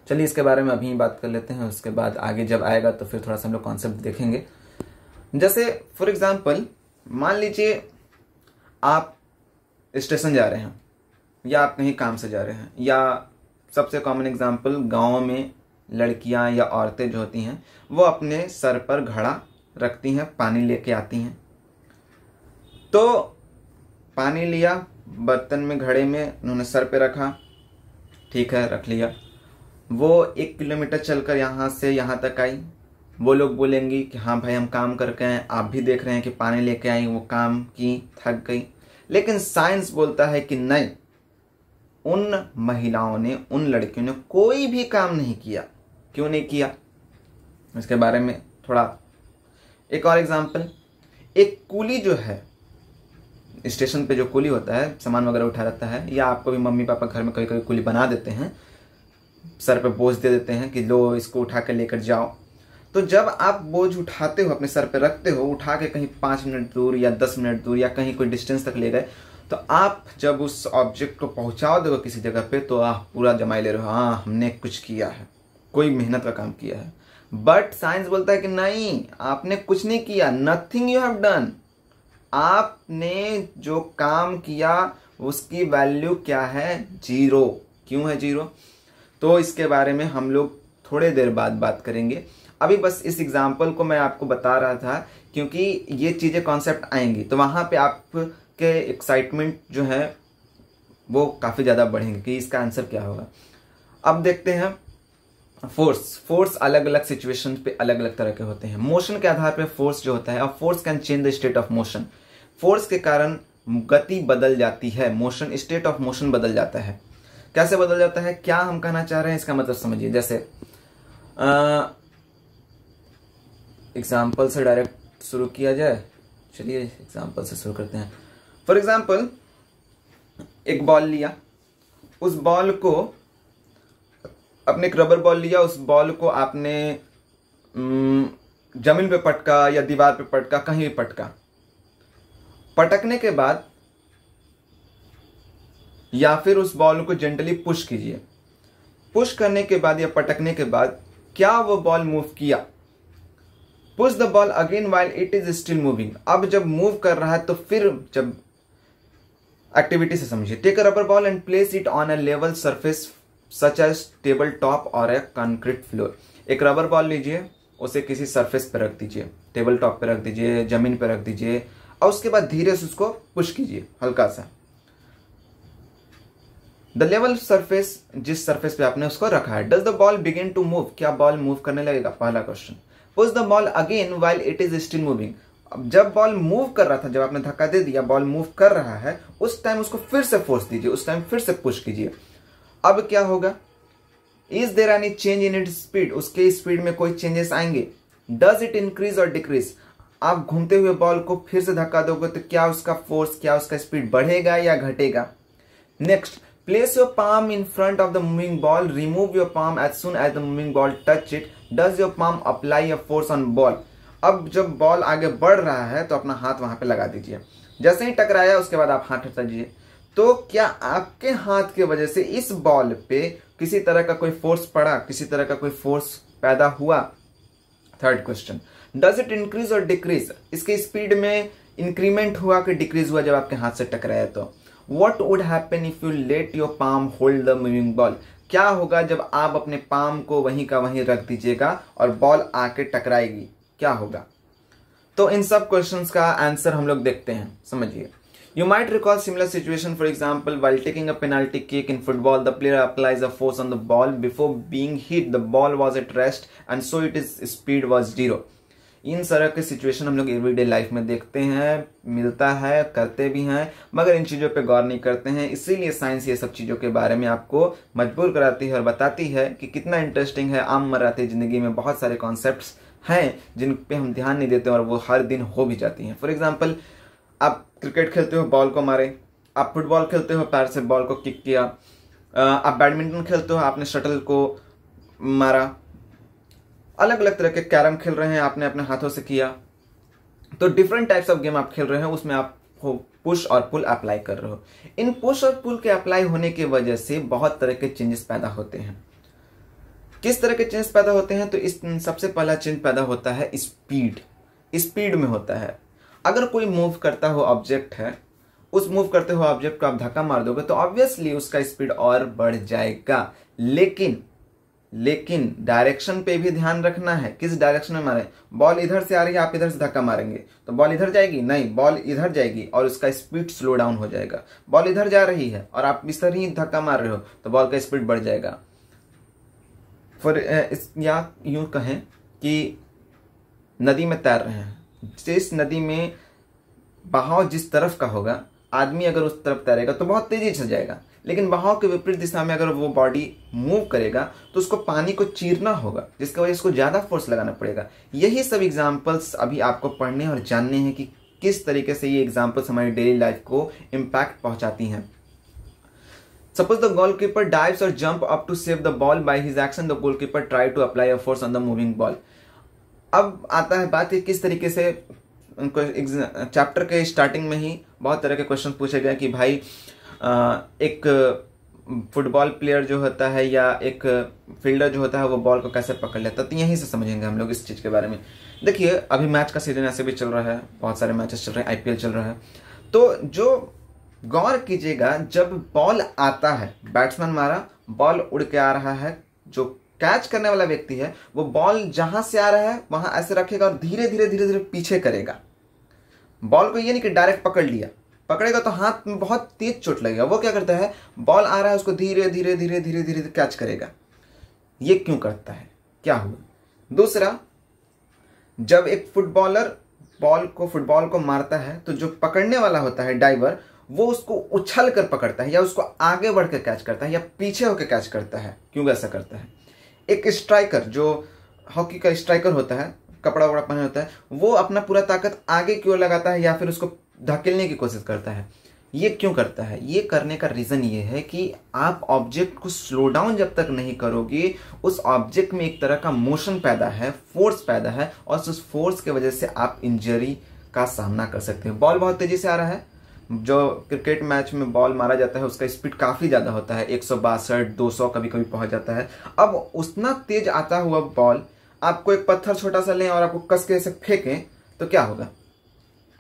चलिए इसके बारे में अभी बात कर लेते हैं, उसके बाद आगे जब आएगा तो फिर थोड़ा सा हम लोग कॉन्सेप्ट देखेंगे। जैसे फॉर एग्जांपल मान लीजिए आप स्टेशन जा रहे हैं, या आप कहीं काम से जा रहे हैं, या सबसे कॉमन एग्जांपल गाँव में लड़कियां या औरतें जो होती हैं वो अपने सर पर घड़ा रखती हैं, पानी लेके आती हैं। तो पानी लिया बर्तन में, घड़े में उन्होंने सर पे रखा, ठीक है रख लिया। वो 1 किलोमीटर चलकर यहाँ से यहाँ तक आई। वो लोग बोलेंगी कि हाँ भाई हम काम करके आए, आप भी देख रहे हैं कि पानी लेके आई, वो काम की, थक गई। लेकिन साइंस बोलता है कि नहीं, उन महिलाओं ने, उन लड़कियों ने कोई भी काम नहीं किया, क्यों नहीं किया, इसके बारे में थोड़ा। एक और एग्जांपल, एक कूली जो है, स्टेशन पे जो कूली होता है सामान वगैरह उठा रहता है, या आपको भी मम्मी पापा घर में कभी कभी कूली बना देते हैं, सर पे बोझ दे देते हैं कि लो इसको उठा के लेकर जाओ। तो जब आप बोझ उठाते हो, अपने सर पे रखते हो, उठा के कहीं 5 मिनट दूर या 10 मिनट दूर या कहीं कोई डिस्टेंस तक ले गए, तो आप जब उस ऑब्जेक्ट को पहुंचा दोगे किसी जगह पे, तो आप पूरा जमाई ले रहे हो, हाँ हमने कुछ किया है, कोई मेहनत का काम किया है। बट साइंस बोलता है कि नहीं, आपने कुछ नहीं किया, नथिंग यू हैव डन। आपने जो काम किया उसकी वैल्यू क्या है, 0। क्यों है 0? तो इसके बारे में हम लोग थोड़े देर बाद बात करेंगे। अभी बस इस एग्जाम्पल को मैं आपको बता रहा था क्योंकि ये चीजें कॉन्सेप्ट आएंगी, तो वहां पे आपके एक्साइटमेंट जो है वो काफी ज्यादा बढ़ेंगे कि इसका आंसर क्या होगा। अब देखते हैं फोर्स अलग अलग सिचुएशन पे अलग अलग तरह के होते हैं। मोशन के आधार पे फोर्स जो होता है, और force can change the state of motion. Force के कारण गति बदल जाती है, मोशन, स्टेट ऑफ मोशन बदल जाता है। कैसे बदल जाता है, क्या हम कहना चाह रहे हैं, इसका मतलब समझिए। जैसे एग्जाम्पल से डायरेक्ट शुरू किया जाए, चलिए एग्जाम्पल से शुरू करते हैं। फॉर एग्जाम्पल, एक बॉल लिया, उस बॉल को, आपने एक रबर बॉल लिया, उस बॉल को आपने जमीन पे पटका या दीवार पे पटका, कहीं भी पटका। पटकने के बाद या फिर उस बॉल को जेंटली पुश कीजिए। पुश करने के बाद या पटकने के बाद क्या वो बॉल मूव किया? Push the ball again while it is still moving. अब जब मूव कर रहा है तो फिर जब एक्टिविटी से समझिए। Take a rubber ball and place it on a level surface such as table top or a concrete floor. एक रबर बॉल लीजिए, उसे किसी सरफेस पर रख दीजिए, टेबल टॉप पे रख दीजिए, जमीन पे रख दीजिए, और उसके बाद धीरे से उसको पुश कीजिए हल्का सा। द लेवल सरफेस, जिस सरफेस पे आपने उसको रखा है। Does the ball begin to move? क्या बॉल मूव करने लगेगा? पहला question. Push the ball again while it is still moving. अब जब बॉल मूव कर रहा था, जब आपने धक्का दे दिया, बॉल मूव कर रहा है, उस टाइम उसको फिर से फोर्स दीजिए, उस टाइम फिर से पुश कीजिए। अब क्या होगा? Is there any change in its speed? उसके स्पीड में कोई चेंजेस आएंगे? Does it increase or decrease? आप घूमते हुए बॉल को फिर से धक्का दोगे तो क्या उसका फोर्स, क्या उसका स्पीड बढ़ेगा या घटेगा? Next, place your palm in front of the moving ball, remove your palm as soon as the moving ball touch it. Does your palm apply a force on ball? अब जब ball आगे बढ़ रहा है तो अपना हाथ वहां पे लगा दीजिए। जैसे ही टकराया उसके बाद आप हाथ हटा दीजिए। तो क्या आपके हाथ की वजह से इस बॉल पे किसी तरह का कोई फोर्स पड़ा, किसी तरह का कोई फोर्स पैदा हुआ? Third question, does it increase or decrease? इसके स्पीड में इंक्रीमेंट हुआ कि डिक्रीज हुआ जब आपके हाथ से टकराया? तो What would happen if you let your palm hold the moving ball? क्या होगा जब आप अपने पाम को वहीं का वहीं रख दीजिएगा और बॉल आके टकराएगी? क्या होगा? तो इन सब क्वेश्चंस का आंसर हम लोग देखते हैं, समझिए। You might recall similar situation, for example, while taking a penalty kick in football, the player applies a force on the ball. Before being hit, the ball was at rest and so its speed was 0. इन तरह के situation हम लोग everyday life में देखते हैं, मिलता है, करते भी हैं, मगर इन चीज़ों पे गौर नहीं करते हैं। इसीलिए साइंस ये सब चीज़ों के बारे में आपको मजबूर कराती है और बताती है कि कितना इंटरेस्टिंग है। आम मराठी ज़िंदगी में बहुत सारे कॉन्सेप्ट्स हैं जिन पे हम ध्यान नहीं देते और वो हर दिन हो भी जाती हैं। फॉर एग्जाम्पल, आप क्रिकेट खेलते हो, बॉल को मारे। आप फुटबॉल खेलते हो, पैर से बॉल को किक किया। आप बैडमिंटन खेलते हो, आपने शटल को मारा। अलग अलग तरह के कैरम खेल रहे हैं, आपने अपने हाथों से किया। तो डिफरेंट टाइप्स ऑफ गेम आप खेल रहे हो, उसमें आप पुश और पुल अप्लाई कर रहे हो। इन पुश और पुल के अप्लाई होने की वजह से बहुत तरह के चेंजेस पैदा होते हैं। किस तरह के चेंजेस पैदा होते हैं? तो इस सबसे पहला चेंज पैदा होता है स्पीड में होता है। अगर कोई मूव करता हुआ ऑब्जेक्ट है, उस मूव करते हुए ऑब्जेक्ट को आप धक्का मार दोगे तो ऑब्वियसली उसका स्पीड और बढ़ जाएगा। लेकिन डायरेक्शन पे भी ध्यान रखना है। किस डायरेक्शन में मारे? बॉल इधर से आ रही है, आप इधर से धक्का मारेंगे तो बॉल इधर जाएगी? नहीं, बॉल इधर जाएगी और उसका स्पीड स्लो डाउन हो जाएगा। बॉल इधर जा रही है और आप इस तरह ही धक्का मार रहे हो तो बॉल का स्पीड बढ़ जाएगा। या यूं कहें कि नदी में तैर रहे हैं, जिस नदी में बहाव जिस तरफ का होगा, आदमी अगर उस तरफ तैरेगा तो बहुत तेजी से जाएगा। लेकिन बहाव के विपरीत दिशा में अगर वो बॉडी मूव करेगा तो उसको पानी को चीरना होगा, जिसकी वजह से उसको ज़्यादा फोर्स लगाना पड़ेगा। यही सब एग्जाम्पल्स अभी आपको पढ़ने और जानने हैं कि किस तरीके से ये एग्जाम्पल्स हमारी डेली लाइफ को इम्पैक्ट पहुंचाती हैं। Suppose the goalkeeper dives or jump up to save the ball. By his action, the goalkeeper try to apply a force on the moving ball. अब आता है बात कि किस तरीके से उनको चैप्टर के स्टार्टिंग में ही बहुत तरह के क्वेश्चन पूछे गए कि भाई एक फुटबॉल प्लेयर जो होता है या एक फील्डर जो होता है वो बॉल को कैसे पकड़ लेता है। तो यहीं से समझेंगे हम लोग इस चीज़ के बारे में। देखिए अभी मैच का सीजन ऐसे भी चल रहा है, बहुत सारे मैचेस चल रहे हैं, IPL चल रहा है। तो जो गौर कीजिएगा, जब बॉल आता है, बैट्समैन मारा, बॉल उड़ के आ रहा है, जो कैच करने वाला व्यक्ति है वो बॉल जहां से आ रहा है वहां ऐसे रखेगा और धीरे धीरे धीरे धीरे पीछे करेगा। बॉल को ये नहीं कि डायरेक्ट पकड़ लिया, पकड़ेगा तो हाथ में बहुत तेज चोट लगेगा। वो क्या करता है, बॉल आ रहा है उसको धीरे धीरे धीरे धीरे धीरे कैच करेगा। ये क्यों करता है, क्या हुआ? दूसरा, जब एक फुटबॉलर फुटबॉल को मारता है तो जो पकड़ने वाला होता है डाइवर, वो उसको उछल कर पकड़ता है या उसको आगे बढ़ कर कैच करता है या पीछे होकर कैच करता है। क्यों ऐसा करता है? एक स्ट्राइकर जो हॉकी का स्ट्राइकर होता है, कपड़ा वपड़ा पहने होता है, वो अपना पूरा ताकत आगे की ओर लगाता है या फिर उसको धकेलने की कोशिश करता है। ये क्यों करता है? ये करने का रीज़न ये है कि आप ऑब्जेक्ट को स्लो डाउन जब तक नहीं करोगे, उस ऑब्जेक्ट में एक तरह का मोशन पैदा है, फोर्स पैदा है, और उस फोर्स की वजह से आप इंजरी का सामना कर सकते हैं। बॉल बहुत तेजी से आ रहा है, जो क्रिकेट मैच में बॉल मारा जाता है उसका स्पीड काफ़ी ज़्यादा होता है, 162 200 कभी कभी पहुंच जाता है। अब उतना तेज आता हुआ बॉल आपको एक पत्थर छोटा सा लें और आपको कस के ऐसे फेंकें तो क्या होगा?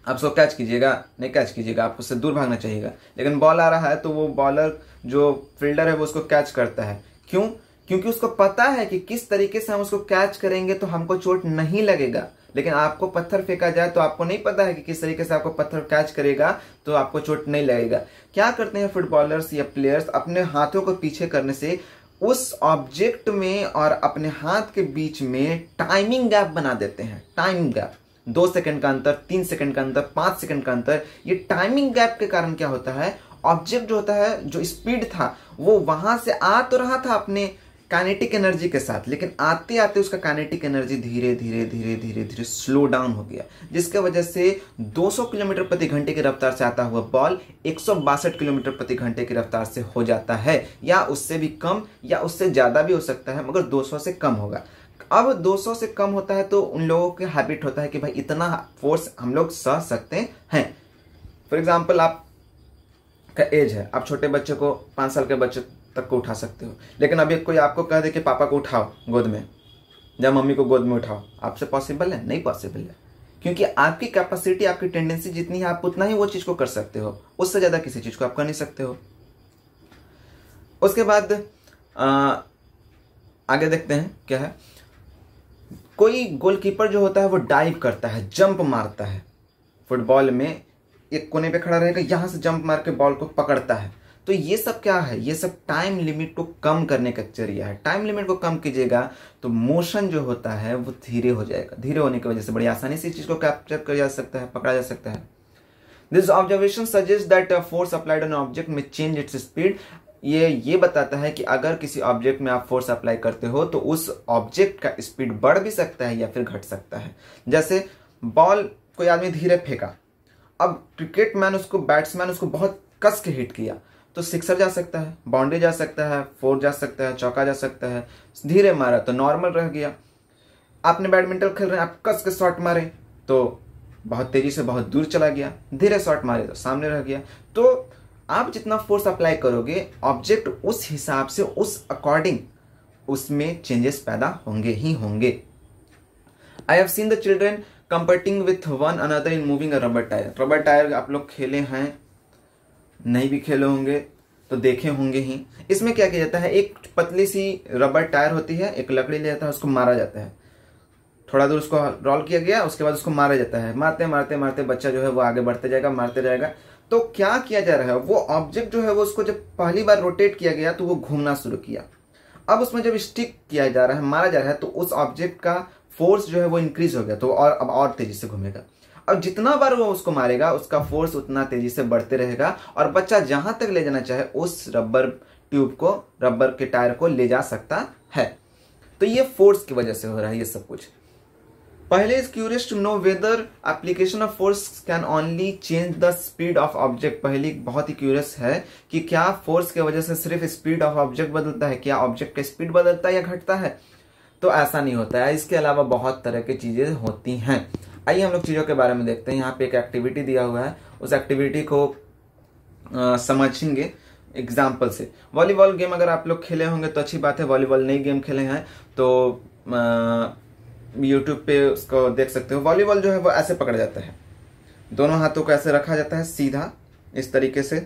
आप उसको कैच कीजिएगा? नहीं कैच कीजिएगा, आपको उससे दूर भागना चाहिएगा। लेकिन बॉल आ रहा है तो वो बॉलर जो फील्डर है वो उसको कैच करता है। क्यों? क्योंकि उसको पता है कि किस तरीके से हम उसको कैच करेंगे तो हमको चोट नहीं लगेगा। लेकिन आपको पत्थर फेंका जाए तो आपको नहीं पता है कि किस तरीके से आपको पत्थर कैच करेगा तो आपको चोट नहीं लगेगा। क्या करते हैं फुटबॉलर्स या प्लेयर्स? अपने हाथों को पीछे करने से उस ऑब्जेक्ट में और अपने हाथ के बीच में टाइमिंग गैप बना देते हैं। टाइमिंग गैप, 2 सेकंड का अंतर, 3 सेकंड का अंतर, 5 सेकंड का अंतर। ये टाइमिंग गैप के कारण क्या होता है, ऑब्जेक्ट जो होता है, जो स्पीड था वो वहां से आ तो रहा था अपने काइनेटिक एनर्जी के साथ, लेकिन आते आते उसका काइनेटिक एनर्जी धीरे धीरे धीरे धीरे धीरे स्लो डाउन हो गया, जिसके वजह से 200 किलोमीटर प्रति घंटे की रफ्तार से आता हुआ बॉल 162 किलोमीटर प्रति घंटे की रफ्तार से हो जाता है, या उससे भी कम या उससे ज़्यादा भी हो सकता है, मगर 200 से कम होगा। अब 200 से कम होता है तो उन लोगों के हैबिट होता है कि भाई इतना फोर्स हम लोग सह सकते हैं। फॉर एग्जाम्पल आप का एज है, आप छोटे बच्चे को 5 साल के बच्चे तक को उठा सकते हो, लेकिन अभी कोई आपको कह दे कि पापा को उठाओ गोद में या मम्मी को गोद में उठाओ, आपसे पॉसिबल है? नहीं पॉसिबल है, क्योंकि आपकी कैपेसिटी, आपकी टेंडेंसी जितनी है आप उतना ही वो चीज़ को कर सकते हो, उससे ज़्यादा किसी चीज़ को आप कर नहीं सकते हो। उसके बाद आगे देखते हैं क्या है। कोई गोलकीपर जो होता है वो डाइव करता है, जंप मारता है। फुटबॉल में एक कोने पे खड़ा रहेगा, यहाँ से जंप मार के बॉल को पकड़ता है। तो ये सब क्या है? ये सब टाइम लिमिट को कम करने का जरिया है। टाइम लिमिट को कम कीजिएगा तो मोशन जो होता है वो धीरे हो जाएगा। धीरे होने की वजह से बड़ी आसानी से इस चीज़ को कैप्चर किया जा सकता है, पकड़ा जा सकता है। This observation suggest that force applied on object में चेंज इट्स स्पीड। ये बताता है कि अगर किसी ऑब्जेक्ट में आप फोर्स अप्लाई करते हो तो उस ऑब्जेक्ट का स्पीड बढ़ भी सकता है या फिर घट सकता है। जैसे बॉल कोई आदमी धीरे फेंका, अब बैट्समैन उसको बहुत कस के हिट किया तो सिक्सर जा सकता है, बाउंड्री जा सकता है, 4 जा सकता है, चौका जा सकता है। धीरे मारा तो नॉर्मल रह गया। आपने बैडमिंटन खेल रहे हैं, आप कस के शॉट मारे तो बहुत तेजी से बहुत दूर चला गया, धीरे शॉट मारे तो सामने रह गया। तो आप जितना फोर्स अप्लाई करोगे ऑब्जेक्ट उस हिसाब से, उस अकॉर्डिंग उसमें चेंजेस पैदा होंगे ही होंगे। I have seen the children competing with one another in moving a rubber tyre. Rubber tyre आप लोग खेले हैं, नहीं भी खेले होंगे तो देखे होंगे ही। इसमें क्या किया जाता है, एक पतली सी रबर टायर होती है, एक लकड़ी ले जाता है, उसको मारा जाता है, थोड़ा दूर उसको रोल किया गया, उसके बाद उसको मारा जाता है। मारते मारते मारते बच्चा जो है वो आगे बढ़ते जाएगा, मारते जाएगा। तो क्या किया जा रहा है, वो ऑब्जेक्ट जो है वो उसको जब पहली बार रोटेट किया गया तो वो घूमना शुरू किया। अब उसमें जब स्टिक किया जा रहा है, मारा जा रहा है, तो उस ऑब्जेक्ट का फोर्स जो है वो इंक्रीज हो गया, तो अब और तेजी से घूमेगा। अब जितना बार वो उसको मारेगा उसका फोर्स उतना तेजी से बढ़ते रहेगा और बच्चा जहां तक ले जाना चाहे उस रबर ट्यूब को, रबर के टायर को ले जा सकता है। तो ये फोर्स की वजह से हो रहा है ये सब कुछ। पहले is curious to know whether application of force can only change the speed of object. पहली बहुत ही क्यूरियस है कि क्या फोर्स की वजह से सिर्फ स्पीड ऑफ ऑब्जेक्ट बदलता है, क्या ऑब्जेक्ट का स्पीड बदलता है या घटता है? तो ऐसा नहीं होता है, इसके अलावा बहुत तरह की चीजें होती हैं। आइए हम लोग चीजों के बारे में देखते हैं। यहाँ पे एक एक्टिविटी दिया हुआ है, उस एक्टिविटी को समझेंगे एग्जाम्पल से। वॉलीबॉल गेम अगर आप लोग खेले होंगे तो अच्छी बात है, वॉलीबॉल नई गेम खेले हैं तो यूट्यूब पे उसको देख सकते हो। वॉलीबॉल जो है वो ऐसे पकड़ा जाता है, दोनों हाथों को ऐसे रखा जाता है सीधा इस तरीके से,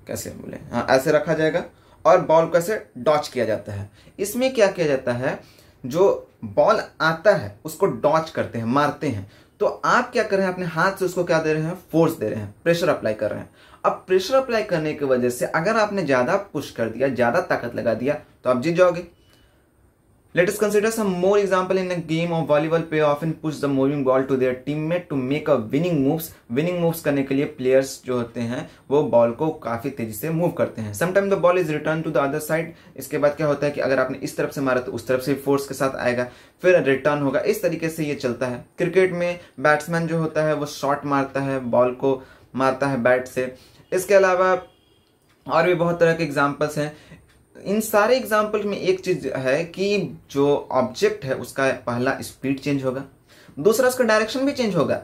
कैसे बोले, हाँ ऐसे रखा जाएगा और बॉल को ऐसे डॉच किया जाता है। इसमें क्या किया जाता है, जो बॉल आता है उसको डॉच करते हैं, मारते हैं। तो आप क्या कर रहे हैं, अपने हाथ से उसको क्या दे रहे हैं, फोर्स दे रहे हैं, प्रेशर अप्लाई कर रहे हैं। अब प्रेशर अप्लाई करने की वजह से अगर आपने ज्यादा पुश कर दिया, ज्यादा ताकत लगा दिया तो आप जीत जाओगे। Let us consider some more example in a game of volleyball. Play often push the moving ball to their teammate to make a winning moves. Winning moves करने के लिए प्लेयर्स जो होते हैं वो बॉल को काफी तेजी से मूव करते हैं। Sometimes the ball is returned to the other side. इसके बाद क्या होता है कि अगर आपने इस तरफ से मारा तो उस तरफ से फोर्स के साथ आएगा, फिर रिटर्न होगा। इस तरीके से ये चलता है। क्रिकेट में बैट्समैन जो होता है वो शॉट मारता है, बॉल को मारता है बैट से। इसके अलावा और भी बहुत तरह के एग्जाम्पल्स हैं। इन सारे एग्जाम्पल में एक चीज है कि जो ऑब्जेक्ट है उसका पहला स्पीड चेंज होगा, दूसरा उसका डायरेक्शन भी चेंज होगा।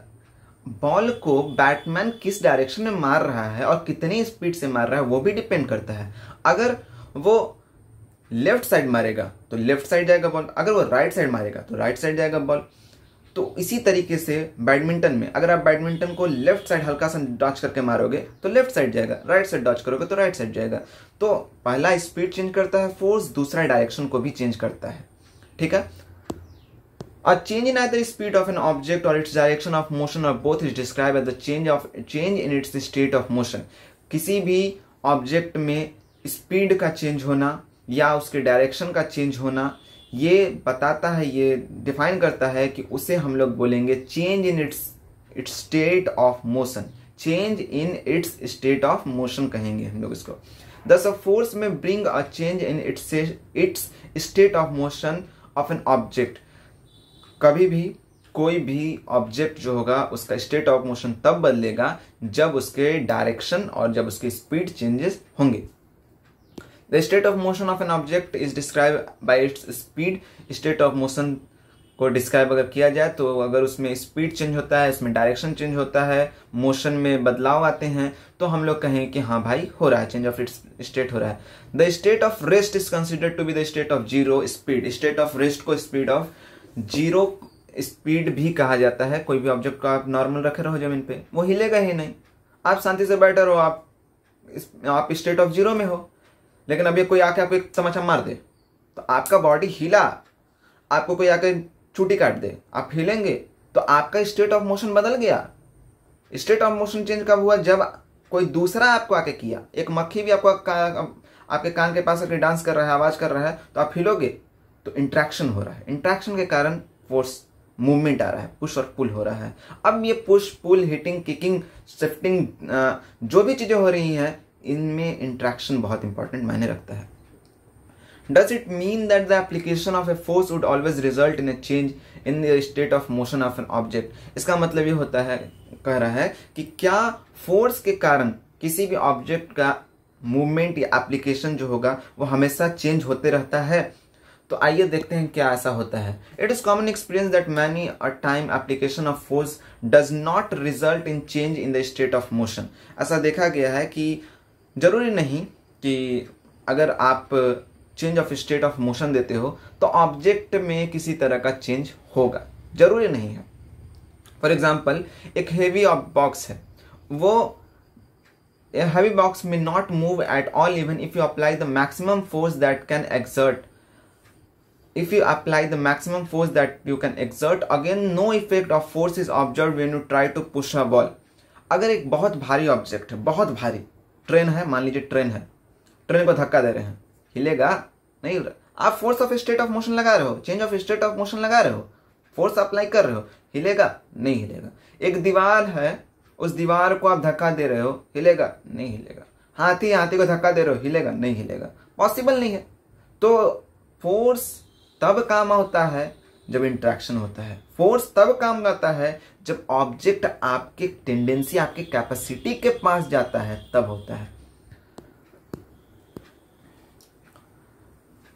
बॉल को बैट्समैन किस डायरेक्शन में मार रहा है और कितनी स्पीड से मार रहा है वो भी डिपेंड करता है। अगर वो लेफ्ट साइड मारेगा तो लेफ्ट साइड जाएगा बॉल, अगर वो राइट साइड मारेगा तो राइट साइड जाएगा बॉल। तो इसी तरीके से बैडमिंटन में अगर आप बैडमिंटन को लेफ्ट साइड हल्का सा डॉच करके मारोगे तो लेफ्ट साइड जाएगा, राइट साइड डॉच करोगे तो राइट साइड जाएगा। तो पहला स्पीड चेंज करता है फोर्स, दूसरा डायरेक्शन को भी चेंज करता है। ठीक है। A change in either speed of an object or its direction of motion or both is described as the change in its state of motion. किसी भी ऑब्जेक्ट में स्पीड का चेंज होना या उसके डायरेक्शन का चेंज होना ये बताता है, ये डिफाइन करता है कि उसे हम लोग बोलेंगे change in it's state of motion. Change in it's state of motion कहेंगे हम लोग इसको। Thus a force may bring a change in its state of motion of an object. कभी भी कोई भी ऑब्जेक्ट जो होगा उसका स्टेट ऑफ मोशन तब बदलेगा जब उसके डायरेक्शन और जब उसकी स्पीड चेंजेस होंगे। The state of motion of an object is described by its speed. State of motion को डिस्क्राइब अगर किया जाए तो अगर उसमें स्पीड चेंज होता है, इसमें डायरेक्शन चेंज होता है, मोशन में बदलाव आते हैं तो हम लोग कहें कि हाँ भाई हो रहा है, चेंज ऑफ इट्स स्टेट हो रहा है। The state of rest is considered to be the state of zero speed. State of rest को स्पीड ऑफ जीरो स्पीड भी कहा जाता है। कोई भी ऑब्जेक्ट को आप नॉर्मल रखे रहो जमीन पे, वो हिलेगा ही नहीं, आप शांति से बैठे रहो, आप स्टेट ऑफ जीरो में हो। लेकिन अभी कोई आके आपको एक तमाचा मार दे तो आपका बॉडी हिला, आपको कोई आके चूटी काट दे, आप हिलेंगे तो आपका स्टेट ऑफ मोशन बदल गया। स्टेट ऑफ मोशन चेंज कब हुआ, जब कोई दूसरा आपको आके किया। एक मक्खी भी आपको आपके कान के पास आके डांस कर रहा है, आवाज कर रहा है तो आप हिलोगे, तो इंट्रैक्शन हो रहा है। इंट्रैक्शन के कारण फोर्स मूवमेंट आ रहा है, पुश और पुल हो रहा है। अब ये push pull hitting kicking shifting जो भी चीजें हो रही हैं इनमें इंट्रैक्शन बहुत इंपॉर्टेंट मायने रखता है। Does it mean that the application of a force would always result in a change in the state of motion of an object? इसका मतलब ये होता है, कह रहा है कि क्या फोर्स के कारण किसी भी ऑब्जेक्ट का मूवमेंट या एप्लीकेशन जो होगा वो हमेशा चेंज होते रहता है। तो आइए देखते हैं क्या ऐसा होता है। It is common experience that many a time application of force does not result in change in the state of motion. ऐसा देखा गया है कि जरूरी नहीं कि अगर आप change of state of motion देते हो तो ऑब्जेक्ट में किसी तरह का चेंज होगा, जरूरी नहीं है। फॉर एग्जाम्पल एक हेवी बॉक्स है, वो हेवी बॉक्स में not move at all even if you apply the maximum force that can exert. If you apply the maximum force that you can exert, again no effect of force is observed when you try to push a ball. अगर एक बहुत भारी object है, बहुत भारी train है, मान लीजिए ट्रेन है, ट्रेन को धक्का दे रहे हैं, हिलेगा नहीं। आप force of state of motion लगा रहे हो, change of state of motion लगा रहे हो, फोर्स अप्लाई कर रहे हो, हिलेगा नहीं हिलेगा। एक दीवार है, उस दीवार को आप धक्का दे रहे हो, हिलेगा? नहीं हिलेगा। हाथी को धक्का दे रहे हो, हिलेगा? नहीं हिलेगा, पॉसिबल नहीं है। तो फोर्स तब काम होता है जब इंटरेक्शन होता है। फोर्स तब काम आता है जब ऑब्जेक्ट आपके टेंडेंसी, आपकी कैपेसिटी के पास जाता है, तब होता है।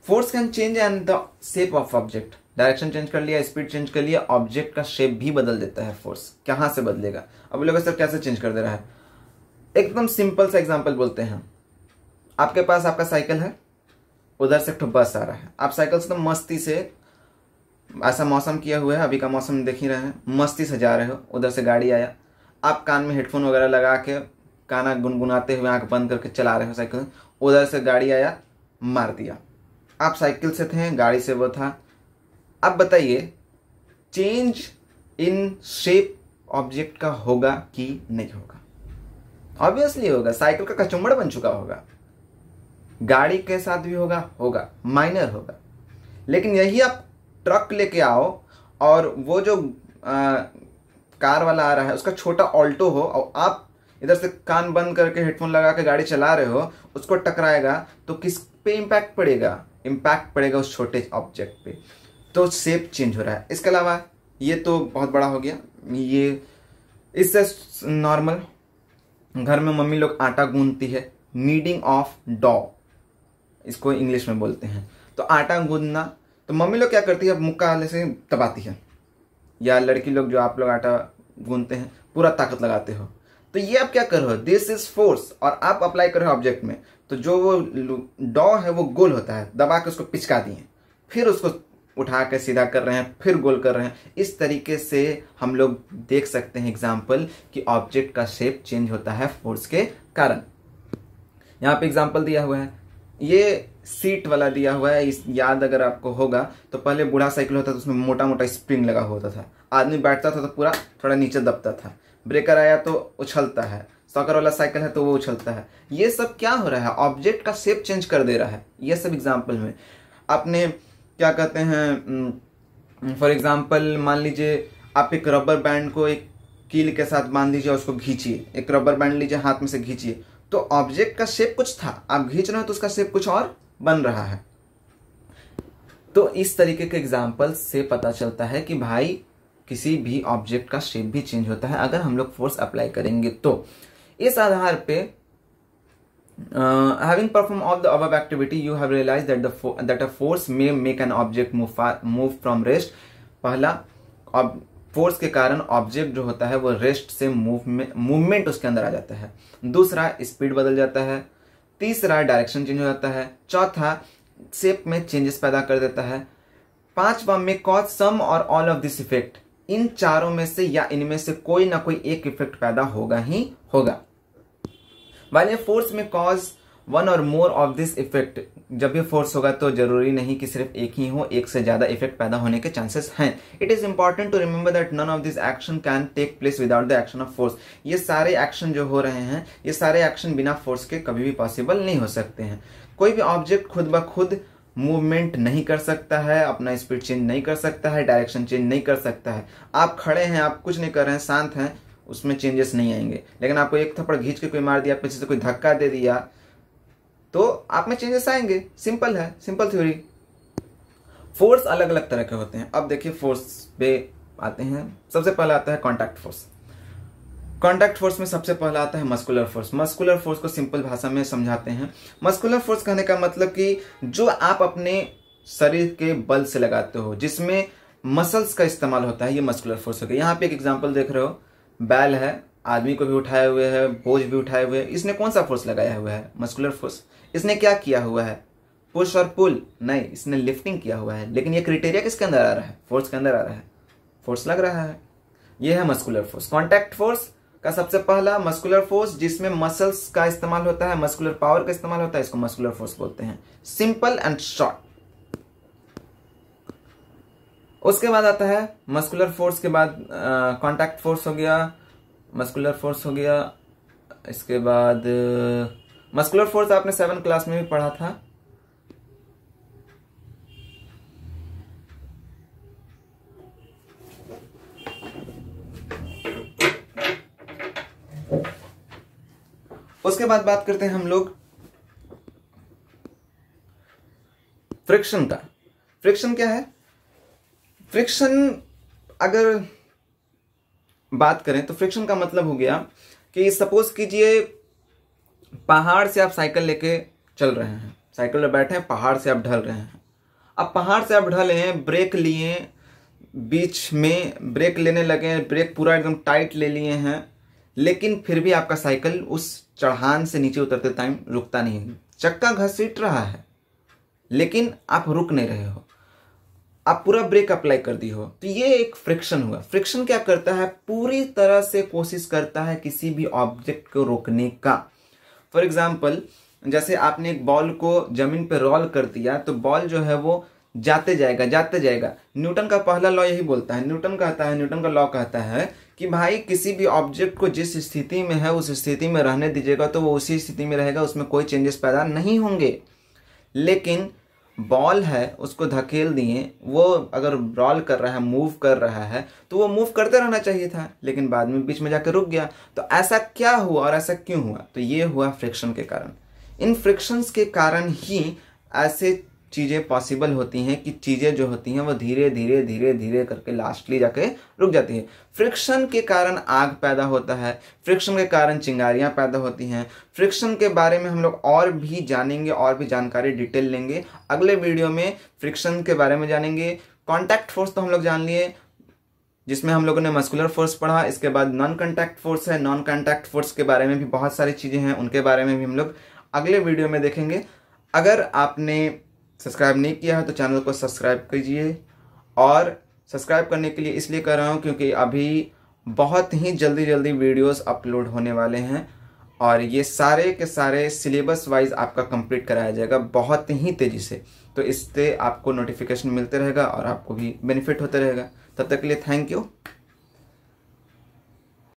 Force can change and the shape of object. Direction change कर लिया, स्पीड चेंज कर लिया, ऑब्जेक्ट का शेप भी बदल देता है फोर्स। कहां से बदलेगा? अब लोग सर कैसे चेंज कर दे रहा है? एकदम सिंपल सा एग्जांपल बोलते हैं। आपके पास आपका साइकिल है, उधर से एक बस आ रहा है, आप साइकिल से तो मस्ती से, ऐसा मौसम किया हुआ है, अभी का मौसम देख ही रहे हैं, मस्ती से जा रहे हो, उधर से गाड़ी आया, आप कान में हेडफोन वगैरह लगा के गाना गुनगुनाते हुए आंख बंद करके चला रहे हो साइकिल, उधर से गाड़ी आया, मार दिया। आप साइकिल से थे, गाड़ी से वो था। अब बताइए चेंज इन शेप ऑब्जेक्ट का होगा कि नहीं होगा? ऑब्वियसली होगा, साइकिल का कचुम्बड़ बन चुका होगा। गाड़ी के साथ भी होगा, माइनर होगा। लेकिन यही आप ट्रक लेके आओ और वो जो कार वाला आ रहा है उसका छोटा ऑल्टो हो और आप इधर से कान बंद करके हेडफोन लगा के गाड़ी चला रहे हो, उसको टकराएगा तो किस पे इम्पैक्ट पड़ेगा? इम्पैक्ट पड़ेगा उस छोटे ऑब्जेक्ट पे। तो शेप चेंज हो रहा है। इसके अलावा ये तो बहुत बड़ा हो गया। ये इससे नॉर्मल घर में मम्मी लोग आटा गूंथती है, नीडिंग ऑफ डॉ इसको इंग्लिश में बोलते हैं। तो आटा गूंदना, तो मम्मी लोग क्या करती है, मुक्का वाले से दबाती है, या लड़की लोग जो आप लोग आटा गूंथते हैं पूरा ताकत लगाते हो। तो ये आप क्या कर रहे हो? दिस इज फोर्स, और आप अप्लाई कर रहे हो ऑब्जेक्ट में। तो जो वो डॉ है वो गोल होता है, दबा के उसको पिचका दिए, फिर उसको उठा के सीधा कर रहे हैं, फिर गोल कर रहे हैं। इस तरीके से हम लोग देख सकते हैं एग्जाम्पल कि ऑब्जेक्ट का शेप चेंज होता है फोर्स के कारण। यहाँ पे एग्जाम्पल दिया हुआ है, ये सीट वाला दिया हुआ है। इस याद अगर आपको होगा तो पहले बूढ़ा साइकिल होता था, उसमें मोटा मोटा स्प्रिंग लगा होता था, आदमी बैठता था तो पूरा थोड़ा नीचे दबता था, ब्रेकर आया तो उछलता है, सॉकर वाला साइकिल है तो वो उछलता है। ये सब क्या हो रहा है? ऑब्जेक्ट का शेप चेंज कर दे रहा है। ये सब एग्जाम्पल में आपने क्या कहते हैं, फॉर एग्जाम्पल मान लीजिए आप एक रबर बैंड को एक कील के साथ बांध लीजिए और उसको खींचिए, एक रबर बैंड लीजिए हाथ में से खींचिए, तो ऑब्जेक्ट का शेप कुछ था, आप खींच रहे हो तो उसका शेप कुछ और बन रहा है। तो इस तरीके के एग्जाम्पल से पता चलता है कि भाई किसी भी ऑब्जेक्ट का शेप भी चेंज होता है अगर हम लोग फोर्स अप्लाई करेंगे तो। इस आधार पे having performed all the above activity you have realized that a force may make an object move from rest। पहला, फोर्स के कारण ऑब्जेक्ट जो होता है वो रेस्ट से मूवमेंट उसके अंदर आ जाता है। दूसरा, स्पीड बदल जाता है। तीसरा, डायरेक्शन चेंज हो जाता है। चौथा, शेप में चेंजेस पैदा कर देता है। पांचवा, में कॉज सम और ऑल ऑफ दिस इफेक्ट। इन चारों में से या इनमें से कोई ना कोई एक इफेक्ट पैदा होगा ही होगा। वाले फोर्स में कॉज वन और मोर ऑफ दिस इफेक्ट, जब भी फोर्स होगा तो जरूरी नहीं कि सिर्फ एक ही हो, एक से ज्यादा इफेक्ट पैदा होने के चांसेस हैं। It is important to remember that none of this action can take place without the action of force. ये सारे एक्शन जो हो रहे हैं, ये सारे एक्शन बिना फोर्स के कभी भी पॉसिबल नहीं हो सकते हैं। कोई भी ऑब्जेक्ट खुद ब खुद मूवमेंट नहीं कर सकता है, अपना स्पीड चेंज नहीं कर सकता है, डायरेक्शन चेंज नहीं कर सकता है। आप खड़े हैं, आप कुछ नहीं कर रहे हैं, शांत हैं, उसमें चेंजेस नहीं आएंगे। लेकिन आपको एक थप्पड़ घींच के कोई मार दिया, पीछे से कोई धक्का दे दिया, तो आप में चेंजेस आएंगे। सिंपल है, सिंपल थ्योरी। फोर्स अलग अलग तरह के होते हैं। अब देखिए फोर्स पे आते हैं। सबसे पहला आता है कॉन्टैक्ट फोर्स। कॉन्टैक्ट फोर्स में सबसे पहला आता है मस्कुलर फोर्स। मस्कुलर फोर्स को सिंपल भाषा में समझाते हैं। मस्कुलर फोर्स कहने का मतलब कि जो आप अपने शरीर के बल से लगाते हो, जिसमें मसल्स का इस्तेमाल होता है, ये मस्कुलर फोर्स हो गया। यहाँ पे एक एग्जाम्पल देख रहे हो, बैल है, आदमी को भी उठाए हुए है, बोझ भी उठाए हुए है। इसने कौन सा फोर्स लगाया हुआ है? Muscular force. इसने क्या किया हुआ है? पुश और पुल नहीं, इसने लिफ्टिंग किया हुआ है। लेकिन ये क्राइटेरिया किसके अंदर आ रहा है? फोर्स के अंदर आ रहा है, फोर्स लग रहा है। ये है मस्कुलर फोर्स। कॉन्टैक्ट फोर्स का सबसे पहला मस्कुलर फोर्स, जिसमें मसल्स का इस्तेमाल होता है, मस्कुलर पावर का इस्तेमाल होता है, इसको मस्कुलर फोर्स बोलते हैं। Simple and short. उसके बाद आता है मस्कुलर फोर्स के बाद कॉन्टैक्ट फोर्स हो गया, मस्कुलर फोर्स हो गया। इसके बाद मस्कुलर फोर्स आपने 7th क्लास में भी पढ़ा था। उसके बाद बात करते हैं हम लोग फ्रिक्शन का। फ्रिक्शन क्या है? फ्रिक्शन अगर बात करें तो फ्रिक्शन का मतलब हो गया कि सपोज कीजिए पहाड़ से आप साइकिल लेके चल रहे हैं, साइकिल में बैठे हैं, पहाड़ से आप ढल रहे हैं। अब पहाड़ से आप ढले हैं, ब्रेक लिए, बीच में ब्रेक लेने लगे हैं, ब्रेक पूरा एकदम टाइट ले लिए हैं, लेकिन फिर भी आपका साइकिल उस चढ़ान से नीचे उतरते टाइम रुकता नहीं है। चक्का घसीट रहा है लेकिन आप रुक नहीं रहे हो, आप पूरा ब्रेक अप्लाई कर दी हो, तो ये एक फ्रिक्शन हुआ। फ्रिक्शन क्या करता है? पूरी तरह से कोशिश करता है किसी भी ऑब्जेक्ट को रोकने का। फॉर एग्जाम्पल, जैसे आपने एक बॉल को जमीन पे रोल कर दिया तो बॉल जो है वो जाते जाएगा जाते जाएगा। न्यूटन का पहला लॉ यही बोलता है, न्यूटन का लॉ कहता है कि भाई किसी भी ऑब्जेक्ट को जिस स्थिति में है उस स्थिति में रहने दीजिएगा तो वो उसी स्थिति में रहेगा, उसमें कोई चेंजेस पैदा नहीं होंगे। लेकिन बॉल है, उसको धकेल दिए, वो अगर रोल कर रहा है, मूव कर रहा है, तो वो मूव करते रहना चाहिए था, लेकिन बाद में बीच में जाकर रुक गया। तो ऐसा क्या हुआ और ऐसा क्यों हुआ? तो ये हुआ फ्रिक्शन के कारण। इन फ्रिक्शंस के कारण ही ऐसे चीज़ें पॉसिबल होती हैं कि चीज़ें जो होती हैं वो धीरे धीरे धीरे धीरे करके लास्टली जाके रुक जाती है। फ्रिक्शन के कारण आग पैदा होता है, फ्रिक्शन के कारण चिंगारियां पैदा होती हैं। फ्रिक्शन के बारे में हम लोग और भी जानेंगे, और भी जानकारी डिटेल लेंगे अगले वीडियो में। फ्रिक्शन के बारे में जानेंगे। कॉन्टैक्ट फोर्स तो हम लोग जान लिए, जिसमें हम लोगों ने मस्कुलर फोर्स पढ़ा। इसके बाद नॉन कॉन्टैक्ट फोर्स है, नॉन कॉन्टैक्ट फोर्स के बारे में भी बहुत सारी चीज़ें हैं, उनके बारे में भी हम लोग अगले वीडियो में देखेंगे। अगर आपने सब्सक्राइब नहीं किया है तो चैनल को सब्सक्राइब कीजिए, और सब्सक्राइब करने के लिए इसलिए कर रहा हूँ क्योंकि अभी बहुत ही जल्दी जल्दी वीडियोस अपलोड होने वाले हैं, और ये सारे के सारे सिलेबस वाइज आपका कंप्लीट कराया जाएगा बहुत ही तेज़ी से। तो इससे आपको नोटिफिकेशन मिलते रहेगा और आपको भी बेनिफिट होते रहेगा। तब तक के लिए थैंक यू।